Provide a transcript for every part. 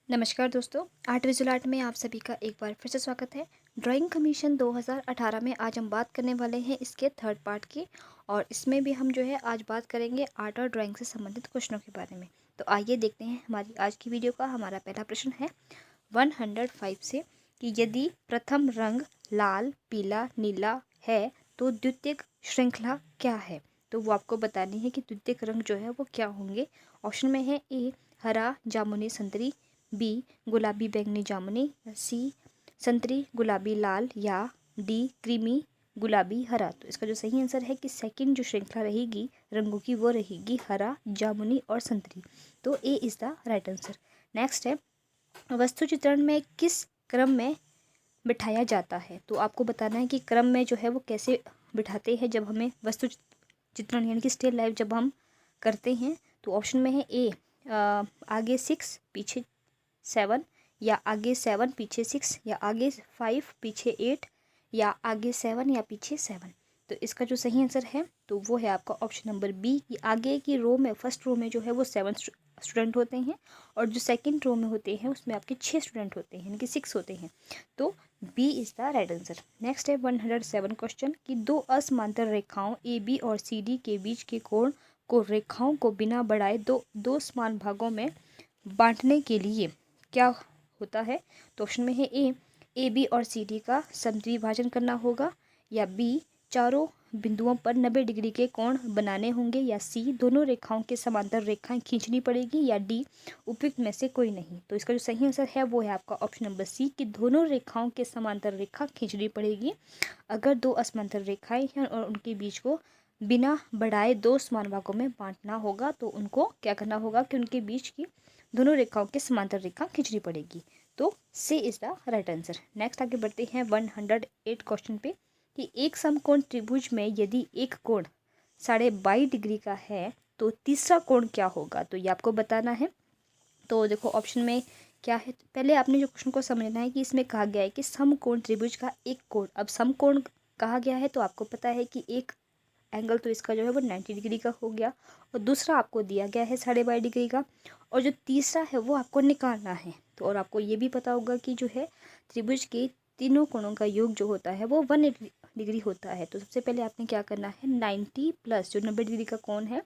नमस्कार दोस्तों, art visual art में आप सभी का एक बार फिर से स्वागत है। ड्राइंग कमीशन 2018 में आज हम बात करने वाले हैं इसके थर्ड पार्ट की। और इसमें भी हम जो है आज बात करेंगे आर्ट और ड्राइंग से संबंधित क्वेश्चनों के बारे में। तो आइए देखते हैं हमारी आज की वीडियो का। हमारा पहला प्रश्न है 105 से कि यदि प्रथम रंग लाल, पीला, नीला है तो द्वितीयक श्रृंखला क्या है। तो वो आपको बतानी है कि द्वितीयक रंग जो है वो क्या होंगे। ऑप्शन में है ए हरा, जामुनी, संतरी, बी गुलाबी, बैंगनी, जामुनी, सी संतरी, गुलाबी, लाल, या डी क्रीमी, गुलाबी, हरा। तो इसका जो सही आंसर है कि सेकंड जो श्रृंखला रहेगी रंगों की वो रहेगी हरा, जामुनी और संतरी। तो A is the right answer. Next है वस्तु चित्रण में किस क्रम में बिठाया जाता है। तो आपको बताना है कि क्रम में जो है वो कैसे बिठाते हैं जब हमें वस्तु चित्रण यानी कि स्टिल लाइफ जब हम करते हैं। तो ऑप्शन में है ए आगे 6 पीछे 7, या आगे 7 पीछे 6, या आगे 5 पीछे 8, या आगे 7 या पीछे 7। तो इसका जो सही आंसर है तो वो है आपका ऑप्शन नंबर बी कि आगे की रो में फर्स्ट रो में जो है वो 7 स्टूडेंट होते हैं और जो सेकंड रो में होते हैं उसमें आपके 6 स्टूडेंट होते हैं यानी कि 6 होते हैं। तो B is the right answer. Next है 107 क्वेश्चन कि दो असमांतर रेखाओं ए बी और सी डी के बीच के कोण को रेखाओं को बिना बढ़ाए दो समान भागों में बांटने के लिए क्या होता है। तो ऑप्शन में है ए बी और सी डी का समद्विभाजन करना होगा, या बी चारों बिंदुओं पर 90 डिग्री के कोण बनाने होंगे, या सी दोनों रेखाओं के समांतर रेखाएं खींचनी पड़ेगी, या डी उपयुक्त में से कोई नहीं। तो इसका जो सही आंसर है वो है आपका ऑप्शन नंबर सी कि दोनों रेखाओं के समांतर रेखा खींचनी पड़ेगी। अगर दो असमांतर रेखाएं हैं और उनके बीच को बिना बढ़ाए दो समान भागों में बांटना होगा तो उनको क्या करना होगा कि उनके बीच की दोनों रेखाओं के समांतर रेखा खींचनी पड़ेगी। तो C is the right answer. Next आगे बढ़ते हैं 108 क्वेश्चन पे कि एक समकोण त्रिभुज में यदि एक कोण 22.5 डिग्री का है तो तीसरा कोण क्या होगा। तो ये आपको बताना है। तो देखो ऑप्शन में क्या है, पहले आपने जो क्वेश्चन को समझना है कि इसमें कहा गया है कि समकोण त्रिभुज का एक कोण। अब समकोण कहा गया है तो आपको पता है कि एक एंगल तो इसका जो है वो 90 डिग्री का हो गया और दूसरा आपको दिया गया है 22.5 डिग्री का, और जो तीसरा है वो आपको निकालना है। तो और आपको ये भी पता होगा कि जो है त्रिभुज के तीनों कोणों का योग जो होता है वो 180 डिग्री होता है। तो सबसे पहले आपने क्या करना है 90 प्लस जो 90 डिग्री का कोण है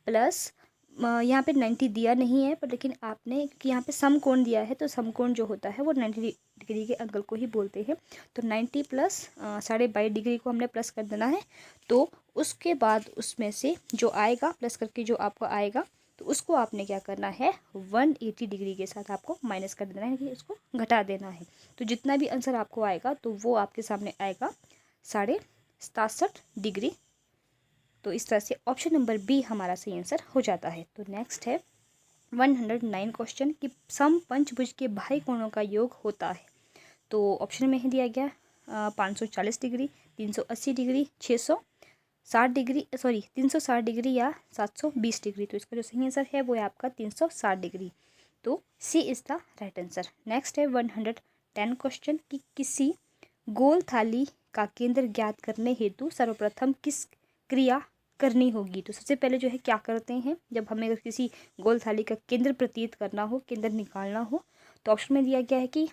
प्लस यहाँ पे 90 दिया नहीं है पर लेकिन आपने क्योंकि यहाँ पे समकोण दिया है तो समकोण जो होता है वो 90 डिग्री के एंगल को ही बोलते हैं। तो 90 प्लस 22.5 डिग्री को हमने प्लस कर देना है। तो उसके बाद उसमें से जो आएगा प्लस करके जो आपको आएगा तो उसको आपने क्या करना है 180 डिग्री के साथ आपको माइनस कर देना है कि उसको घटा देना है। तो जितना भी आंसर आपको आएगा तो वो आपके सामने आएगा 67.5 डिग्री। तो इस तरह से ऑप्शन नंबर बी हमारा सही आंसर हो जाता है। तो नेक्स्ट है 109 क्वेश्चन कि समपंचभुज के बाह्य कोणों का योग होता है। तो ऑप्शन में ही दिया गया 540 डिग्री, 380 डिग्री, 660 डिग्री 360 डिग्री या 720 डिग्री। तो इसका जो सही आंसर है वो है आपका 360 डिग्री। तो C is the right answer. Next है 110 क्वेश्चन कि किसी गोल थाली का केंद्र ज्ञात करने हेतु सर्वप्रथम किस क्रिया करनी होगी। तो सबसे पहले जो है क्या करते हैं जब हमें अगर किसी गोल थाली का केंद्र प्रतीत करना हो, केंद्र निकालना हो, तो ऑप्शन में दिया गया है कि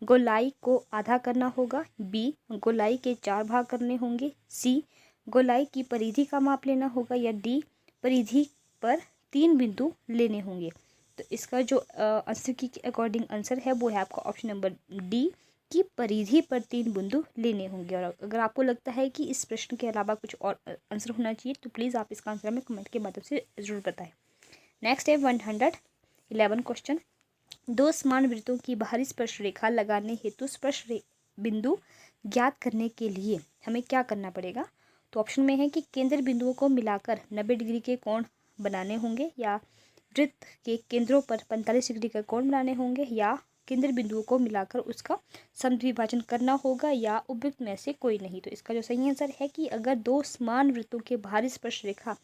गोलाई को आधा करना होगा, बी गोलाई के 4 भाग करने होंगे, सी गोलाई की परिधि का माप लेना होगा, या डी परिधि पर 3 बिंदु लेने होंगे। तो इसका जो आंसर की अकॉर्डिंग आंसर है वो है आपका ऑप्शन नंबर डी की परिधि पर 3 बिंदु लेने होंगे। और अगर आपको लगता है कि इस प्रश्न के अलावा कुछ और आंसर होना चाहिए तो प्लीज़ आप इसका आंसर हमें कमेंट के माध्यम से ज़रूर बताएं। नेक्स्ट है 111 क्वेश्चन दो समान वृत्तों की बाहरी स्पर्श रेखा लगाने हेतु स्पर्श बिंदु ज्ञात करने के लिए हमें क्या करना पड़ेगा। तो ऑप्शन में है कि केंद्र बिंदुओं को मिलाकर 90 डिग्री के कोण बनाने होंगे, या वृत्त के केंद्रों पर 45 डिग्री का कोण बनाने होंगे, या केंद्र बिंदुओं को मिलाकर उसका समद्विभाजन करना होगा, या उपयुक्त में से कोई नहीं। तो इसका जो सही आंसर है कि अगर दो समान वृत्तों के बाहरी स्पर्श रेखा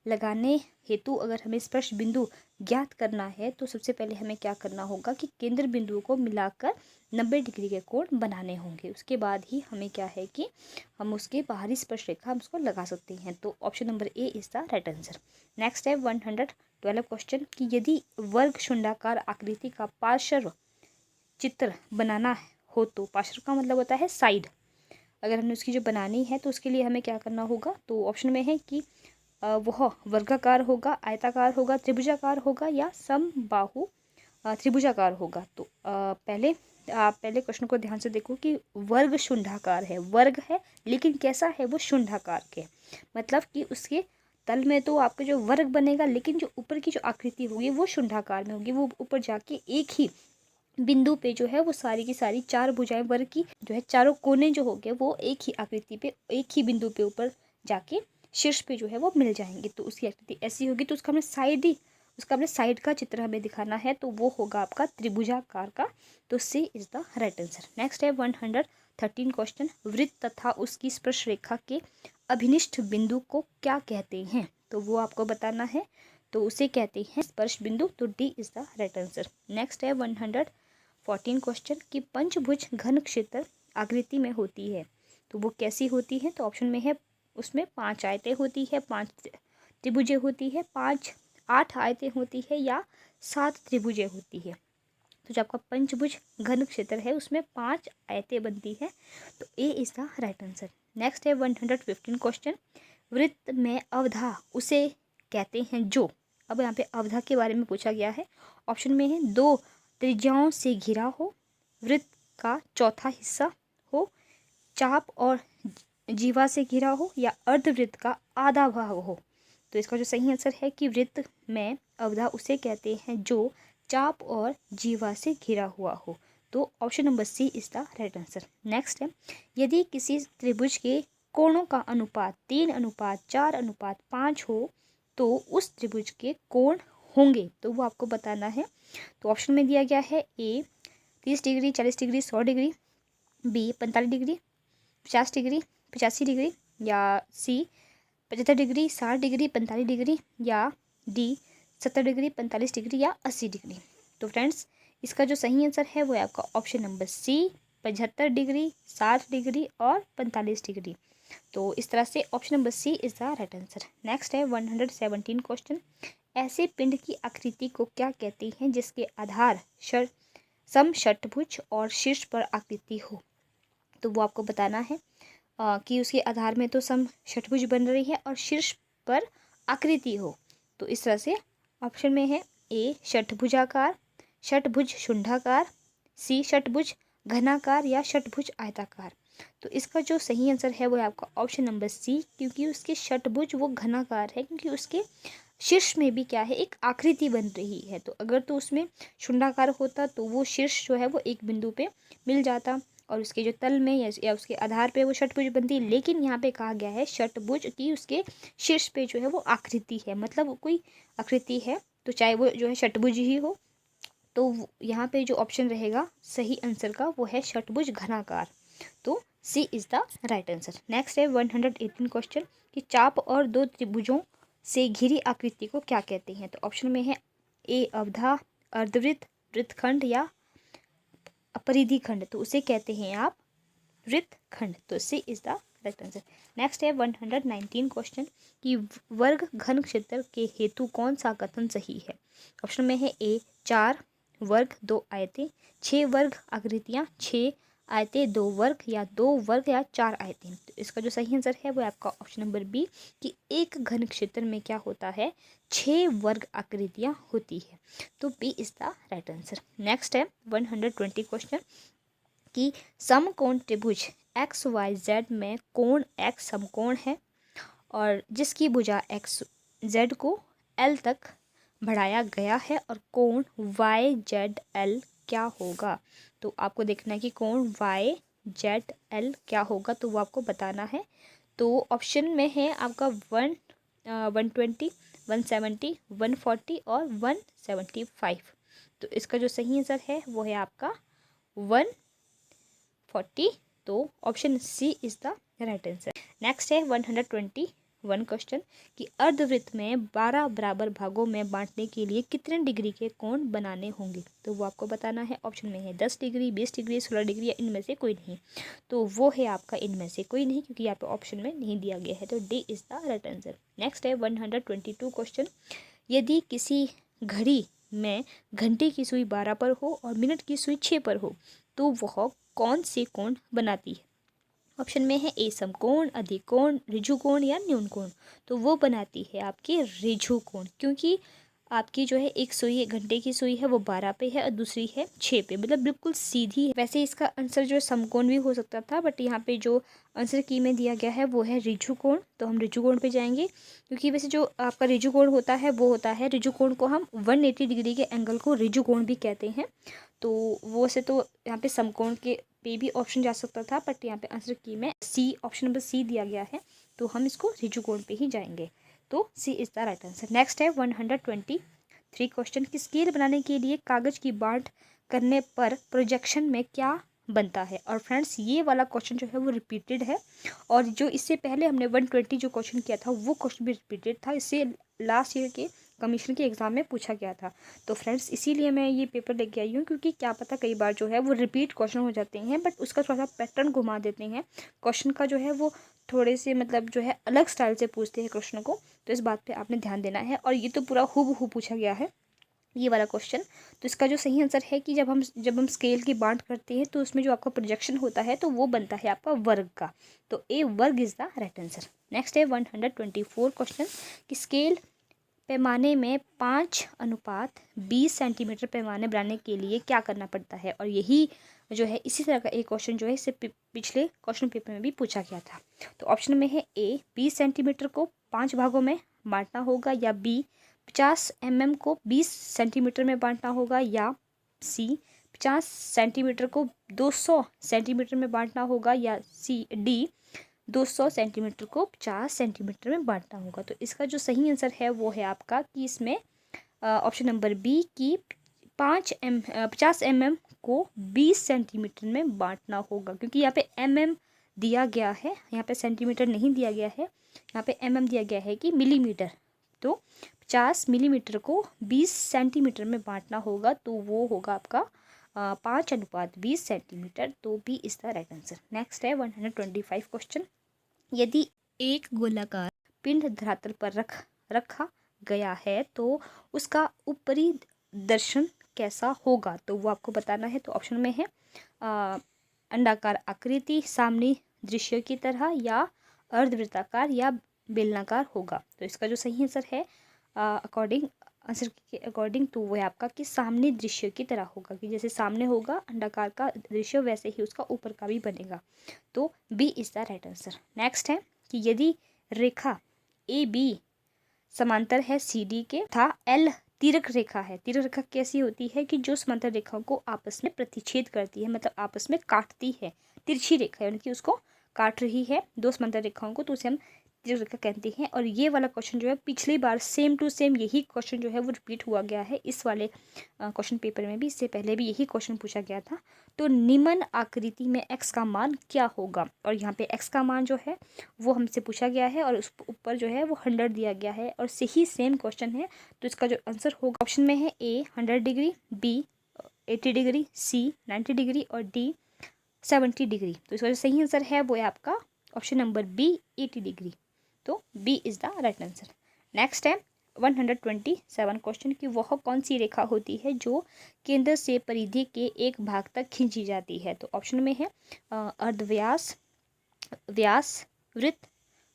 लगाने हेतु अगर हमें स्पर्श बिंदु ज्ञात करना है तो सबसे पहले हमें क्या करना होगा कि केंद्र बिंदुओं को मिलाकर 90 डिग्री के कोण बनाने होंगे। उसके बाद ही हमें क्या है कि हम उसके बाहरी स्पर्श रेखा हम उसको लगा सकते हैं। तो option number A is the right answer. Next है 112 क्वेश्चन कि यदि वर्ग शुंडाकार आकृति का पार्श्व चित्र बनाना हो तो पार्श्व का मतलब होता है साइड। अगर हमने उसकी जो बनानी है तो उसके लिए हमें क्या करना होगा, तो ऑप्शन में है कि वह वर्गाकार होगा, आयताकार होगा, त्रिभुजाकार होगा या समबाहु त्रिभुजाकार होगा। तो पहले क्वेश्चन को ध्यान से देखो कि वर्ग शुंडाकार है, वर्ग है लेकिन कैसा है वो शुंडाकार के, मतलब कि उसके तल में तो आपका जो वर्ग बनेगा लेकिन जो ऊपर की जो आकृति होगी वो शुंडाकार में होगी। वो ऊपर जाके एक ही बिंदु पे जो है वो सारी की सारी चार भुजाएं वर्ग की जो है चारों कोने जो हो गए वो एक ही आकृति पे एक ही बिंदु पे ऊपर जाके शीर्ष पे जो है वो मिल जाएंगे। तो उसकी आकृति ऐसी होगी। तो उसका हमें साइड का चित्र हमें दिखाना है तो वो होगा आपका त्रिभुजाकार का। तो C is the right answer. Next है 113 क्वेश्चन, वृत्त तथा उसकी स्पर्श रेखा के अभिनिष्ठ बिंदु को क्या कहते हैं, तो वो आपको बताना है। तो उसे कहते हैं स्पर्श बिंदु। तो D is the right answer. Next है 114 क्वेश्चन कि पंचभुज घन क्षेत्र आकृति में होती है तो वो कैसी होती है, तो ऑप्शन में है उसमें 5 आयतें होती है, 5 त्रिभुजें होती है, 8 आयतें होती है या 7 त्रिभुजें होती है। तो जो आपका पंचभुज घन क्षेत्र है उसमें 5 आयतें बनती है। तो A is the right answer. Next है 115 क्वेश्चन, वृत्त में अवधा उसे कहते हैं जो, अब यहाँ पे अवधा के बारे में पूछा गया है। ऑप्शन में है 2 त्रिज्याओं से घिरा हो, वृत्त का चौथा हिस्सा हो, चाप और जीवा से घिरा हो या अर्धवृत्त का आधा भाग हो। तो इसका जो सही आंसर है कि वृत्त में अवधा उसे कहते हैं जो चाप और जीवा से घिरा हुआ हो। तो option number C is the right answer. Next है, यदि किसी त्रिभुज के कोणों का अनुपात 3:4:5 हो तो उस त्रिभुज के कोण होंगे, तो वो आपको बताना है। तो ऑप्शन में दिया गया है A 30 degree, 40 degree, 100 degree, B 45 degree, 50 degree, 85 degree या सी 75 डिग्री, 60 डिग्री, 45 डिग्री या डी 70 डिग्री, 45 डिग्री या 80 डिग्री। तो फ्रेंड्स इसका जो सही आंसर है वो है आपका option number C 75 degree, 60 degree और 45 डिग्री। तो इस तरह से option number C is the right answer. Next है 117 क्वेश्चन, ऐसे पिंड की आकृति को क्या कहते हैं जिसके आधार समषट्भुज और शीर्ष पर आकृति हो। तो वो आपको बताना है कि उसके आधार में तो समषट्भुज बन रही है और शीर्ष पर आकृति हो। तो इस तरह से ऑप्शन में है ए षट्भुजाकार, षट्भुज शुंडाकार, सी षट्भुज घनाकार या षट्भुज आयताकार। तो इसका जो सही आंसर है वो है आपका ऑप्शन नंबर सी, क्योंकि उसके षट्भुज वो घनाकार है क्योंकि उसके शीर्ष में भी क्या है एक आकृति बन रही है। तो अगर तो उसमें शुंडाकार होता तो वो शीर्ष जो है वो एक बिंदु पे मिल जाता और उसके जो तल में या उसके आधार पे वो षट्भुज बनती है। लेकिन यहाँ पे कहा गया है षट्भुज की उसके शीर्ष पे जो है वो आकृति है, मतलब कोई आकृति है तो चाहे वो जो है षट्भुज ही हो। तो यहाँ पे जो ऑप्शन रहेगा सही आंसर का वो है षट्भुज घनाकार। तो C is the right answer. Next है 118 क्वेश्चन कि चाप और 2 त्रिभुजों से घिरी आकृति को क्या कहते हैं। तो ऑप्शन में है ए अवधा, अर्धवृत्त, वृत्तखंड या अपरिधि खंड। तो उसे कहते हैं आप वृत्तखंड। तो C is the right answer. Next है 119 क्वेश्चन कि वर्ग घन क्षेत्र के हेतु कौन सा कथन सही है। ऑप्शन में है ए 4 वर्ग 2 आयतें, 6 वर्ग आकृतियाँ, 6 आयतें 2 वर्ग या 2 वर्ग या 4 आयतें। तो इसका जो सही आंसर है वो आपका ऑप्शन नंबर बी कि एक घन क्षेत्र में क्या होता है 6 वर्ग आकृतियाँ होती है। तो B is the right answer. Next है 120 क्वेश्चन कि समकोण त्रिभुज एक्स वाई जेड में कोण एक्स समकोण है और जिसकी भुजा एक्स जेड को एल तक बढ़ाया गया है और कोण वाई जेड एल क्या होगा। तो आपको देखना है कि कोण वाई जेड एल क्या होगा, तो वो आपको बताना है। तो ऑप्शन में है आपका 120, 170, 140 और 175। तो इसका जो सही आंसर है वो है आपका 140। तो option C is the right answer. Next है 121 1 क्वेश्चन कि अर्धवृत्त में 12 बराबर भागों में बांटने के लिए कितने डिग्री के कोण बनाने होंगे, तो वो आपको बताना है। ऑप्शन में है 10 डिग्री, 20 डिग्री, 16 डिग्री या इनमें से कोई नहीं। तो वो है आपका इनमें से कोई नहीं, क्योंकि यहाँ पे ऑप्शन में नहीं दिया गया है। तो D is the right answer. Next है 122 क्वेश्चन, यदि किसी घड़ी में घंटे की सुई 12 पर हो और मिनट की सुई 6 पर हो तो वह कौन से कोण बनाती है। ऑप्शन में है ए समकोण, अधिकोण, ऋजुकोण या न्यूनकोण। तो वो बनाती है आपकी ऋजुकोण, क्योंकि आपकी जो है एक सुई है, घंटे की सुई है, वो 12 पे है और दूसरी है 6 पे, मतलब बिल्कुल सीधी है। वैसे इसका आंसर जो है समकोण भी हो सकता था, बट यहाँ पे जो आंसर की में दिया गया है वो है ऋजुकोण। तो हम ऋजुकोण पे जाएंगे, क्योंकि वैसे जो आपका ऋजुकोण होता है वो होता है, ऋजुकोण को हम 180 डिग्री के एंगल को ऋजुकोण भी कहते हैं। तो वो से तो यहाँ पे समकोण के पे भी ऑप्शन जा सकता था, बट यहाँ पे आंसर की में सी, ऑप्शन नंबर सी दिया गया है, तो हम इसको ऋजुकोण पे ही जाएंगे। तो C is the right answer. Next है 123 क्वेश्चन की स्केल बनाने के लिए कागज की बांट करने पर प्रोजेक्शन में क्या बनता है। और फ्रेंड्स ये वाला क्वेश्चन जो है वो रिपीटेड है, और जो इससे पहले हमने 120 जो क्वेश्चन किया था वो क्वेश्चन भी रिपीटेड था। इससे लास्ट ईयर के कमीशन के एग्ज़ाम में पूछा गया था। तो फ्रेंड्स इसीलिए मैं ये पेपर लेके आई हूँ, क्योंकि क्या पता कई बार जो है वो रिपीट क्वेश्चन हो जाते हैं, बट उसका थोड़ा सा पैटर्न घुमा देते हैं क्वेश्चन का, जो है वो थोड़े से मतलब जो है अलग स्टाइल से पूछते हैं क्वेश्चन को। तो इस बात पे आपने ध्यान देना है। और ये तो पूरा हूबहू पूछा गया है ये वाला क्वेश्चन। तो इसका जो सही आंसर है कि जब हम स्केल की बांट करते हैं तो उसमें जो आपका प्रोजेक्शन होता है तो वो बनता है आपका वर्ग का। तो ए वर्ग is the right answer. Next है 124 क्वेश्चन कि स्केल पैमाने में 5:20 सेंटीमीटर पैमाने बनाने के लिए क्या करना पड़ता है। और यही जो है इसी तरह का एक क्वेश्चन जो है इससे पिछले क्वेश्चन पेपर में भी पूछा गया था। तो ऑप्शन में है ए 20 सेंटीमीटर को 5 भागों में बांटना होगा, या बी 50 mm को 20 सेंटीमीटर में बांटना होगा, या सी 50 सेंटीमीटर को 200 सेंटीमीटर में बांटना होगा, या सी डी 200 सेंटीमीटर को 50 सेंटीमीटर में बांटना होगा। तो इसका जो सही आंसर है वो है आपका कि इसमें ऑप्शन नंबर बी की 50 mm को 20 सेंटीमीटर में बांटना होगा, क्योंकि यहाँ पे mm दिया गया है, यहाँ पे सेंटीमीटर नहीं दिया गया है, यहाँ पे mm दिया गया है कि मिलीमीटर। तो 50 मिलीमीटर को 20 सेंटीमीटर में बांटना होगा, तो वो होगा आपका 5:20 सेंटीमीटर। तो B is the right answer. Next है 125 क्वेश्चन, यदि एक गोलाकार पिंड धरातल पर रखा गया है तो उसका ऊपरी दर्शन कैसा होगा, तो वो आपको बताना है। तो ऑप्शन में है अंडाकार आकृति, सामने दृश्य की तरह, या अर्धवृत्ताकार, या बेलनाकार होगा। तो इसका जो सही आंसर है आंसर के अकॉर्डिंग तो वो है आपका कि सामने दृश्य की तरह होगा, कि जैसे सामने होगा अंडाकार का दृश्य वैसे ही उसका ऊपर का भी बनेगा। तो B is the right answer. Next है कि यदि रेखा ए बी समांतर है सी डी के था एल तिर्यक रेखा है। तिर्यक रेखा कैसी होती है कि जो समांतर रेखाओं को आपस में प्रतिच्छेद करती है, मतलब आपस में काटती है। तिरछी रेखा है उनकी, उसको काट रही है दो समांतर रेखाओं को, तो उसे हम तिर्यक रेखा कहते हैं। और ये वाला क्वेश्चन जो है पिछली बार सेम टू सेम यही क्वेश्चन जो है वो रिपीट हुआ गया है इस वाले क्वेश्चन पेपर में भी। इससे पहले भी यही क्वेश्चन पूछा गया था। तो निम्न आकृति में x का मान क्या होगा, और यहाँ पे x का मान जो है वो हमसे पूछा गया है, और उस ऊपर जो है वो 100 दिया गया है, और सही सेम क्वेश्चन है। तो इसका जो आंसर होगा ऑप्शन में है A 100 degree, B 80 degree, C 90 degree और डी 70 डिग्री। तो इसका जो सही आंसर है वो है आपका ऑप्शन नंबर बी 80 डिग्री। तो B is the right answer. Next है 127 क्वेश्चन की वह कौन सी रेखा होती है जो केंद्र से परिधि के एक भाग तक खींची जाती है। तो ऑप्शन में है अर्धव्यास, व्यास, वृत्त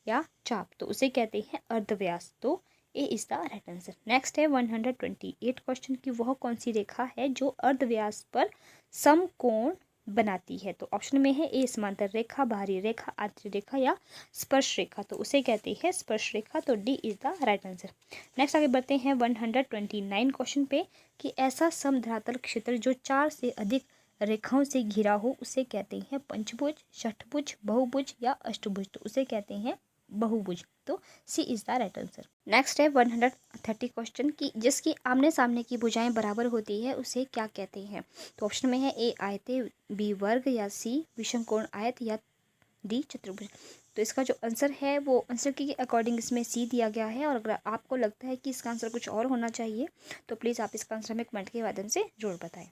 या चाप। तो उसे कहते हैं अर्धव्यास। तो A is the right answer. Next है 128 क्वेश्चन की वह कौन सी रेखा है जो अर्धव्यास पर समकोण बनाती है। तो ऑप्शन में है ए समांतर रेखा, बाहरी रेखा, आंतरिक रेखा या स्पर्श रेखा। तो उसे कहते हैं स्पर्श रेखा। तो D is the right answer. Next आगे बढ़ते हैं 129 क्वेश्चन पे कि ऐसा समधरातल क्षेत्र जो 4 से अधिक रेखाओं से घिरा हो उसे कहते हैं पंचभुज, षटभुज, बहुभुज या अष्टभुज। तो उसे कहते हैं बहुभुज। तो C is the right answer. Next है 130 क्वेश्चन की जिसकी आमने सामने की भुजाएं बराबर होती है उसे क्या कहते हैं। तो ऑप्शन में है ए आयते, बी वर्ग, या सी विषमकोण आयत, या डी चतुर्भुज। तो इसका जो आंसर है वो आंसर के अकॉर्डिंग इसमें सी दिया गया है। और अगर आपको लगता है कि इसका आंसर कुछ और होना चाहिए तो प्लीज़ आप इसका आंसर हमें कमेंट के माध्यम से जरूर बताएं।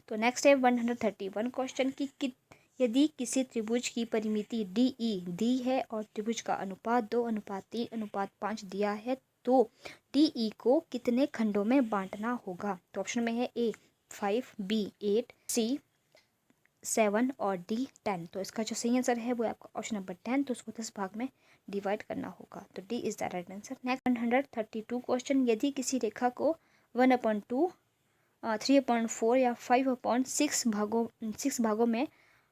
तो नेक्स्ट है 131 क्वेश्चन की यदि किसी त्रिभुज की परिमिति डी ई दी है और त्रिभुज का अनुपात 2:3:5 दिया है तो डी ई को कितने खंडों में बांटना होगा। तो ऑप्शन में है ए 5, बी 8, सी 7 और डी 10। तो इसका जो सही आंसर है वो आपका ऑप्शन नंबर 10। तो उसको 10 भाग में डिवाइड करना होगा। तो D is the right answer. Next 132 question यदि किसी रेखा को 1/2, 3/4 या 5/6 भागों में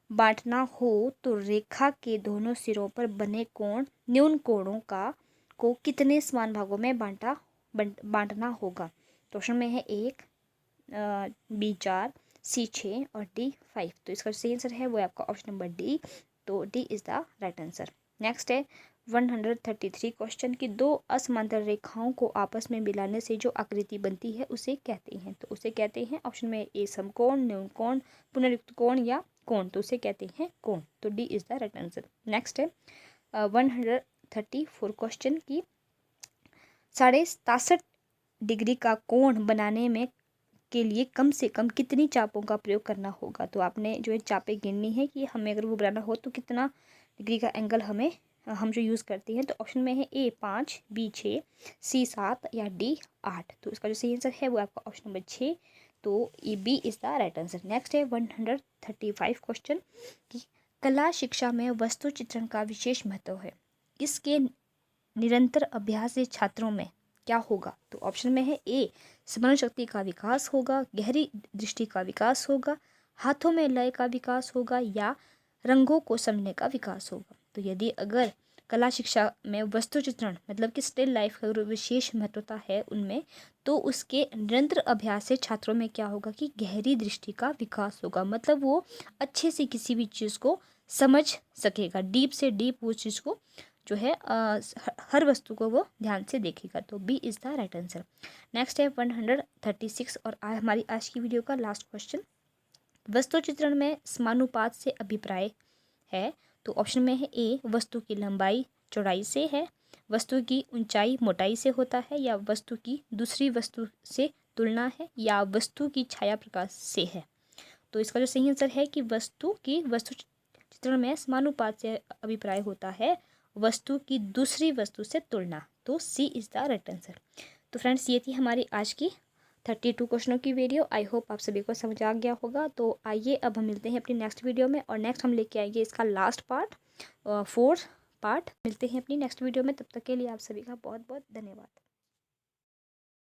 बांटना हो तो रेखा के दोनों सिरों पर बने कोण न्यून कोणों को कितने समान भागों में बांटना होगा। तो ऑप्शन में है 1, बी 4, सी 6 और डी 5। तो इसका सही आंसर है वो आपका ऑप्शन नंबर डी। तो D is the right answer. Next है 133 क्वेश्चन की दो असमांतर रेखाओं को आपस में मिलाने से जो आकृति बनती है उसे कहते हैं। तो उसे कहते हैं ऑप्शन में ए समकोण, न्यून कोण, पुनर्युक्त कोण या कोण। तो उसे कहते हैं कोण। तो D is the right answer. Next है 134 क्वेश्चन की 67.5 डिग्री का कोण बनाने में के लिए कम से कम कितनी चापों का प्रयोग करना होगा। तो आपने जो है चापें गिननी है कि हमें अगर वो बनाना हो तो कितना डिग्री का एंगल हम जो यूज़ करते हैं। तो ऑप्शन में है ए 5, बी 6, सी 7 या डी 8। तो इसका जो सही आंसर है वो आपका ऑप्शन नंबर 6। तो A B is the right answer. Next है 135 क्वेश्चन की कला शिक्षा में वस्तु चित्रण का विशेष महत्व है। इसके निरंतर अभ्यास से छात्रों में क्या होगा। तो ऑप्शन में है ए स्मरण शक्ति का विकास होगा, गहरी दृष्टि का विकास होगा, हाथों में लय का विकास होगा या रंगों को समझने का विकास होगा। तो यदि अगर कला शिक्षा में वस्तु चित्रण मतलब कि स्टिल लाइफ का विशेष महत्वता है उनमें, तो उसके निरंतर अभ्यास से छात्रों में क्या होगा कि गहरी दृष्टि का विकास होगा। मतलब वो अच्छे से किसी भी चीज़ को समझ सकेगा, डीप से डीप उस चीज़ को जो है हर वस्तु को वो ध्यान से देखेगा। तो B is the right answer. Next है 136 और हमारी आज की वीडियो का लास्ट क्वेश्चन। वस्तु चित्रण में समानुपात से अभिप्राय है। तो ऑप्शन में है ए वस्तु की लंबाई चौड़ाई से है, वस्तु की ऊंचाई मोटाई से होता है या वस्तु की दूसरी वस्तु से तुलना है या वस्तु की छाया प्रकाश से है। तो इसका जो सही आंसर है कि वस्तु चित्रण में समानुपात से अभिप्राय होता है, वस्तु की दूसरी वस्तु से तुलना। तो C is the right answer. तो फ्रेंड्स ये थी हमारी आज की 32 क्वेश्चनों की वीडियो। आई होप आप सभी को समझ आ गया होगा। तो आइए अब हम मिलते हैं अपनी नेक्स्ट वीडियो में और नेक्स्ट हम लेके आएंगे इसका लास्ट पार्ट, 4th पार्ट। मिलते हैं अपनी नेक्स्ट वीडियो में। तब तक के लिए आप सभी का बहुत बहुत धन्यवाद।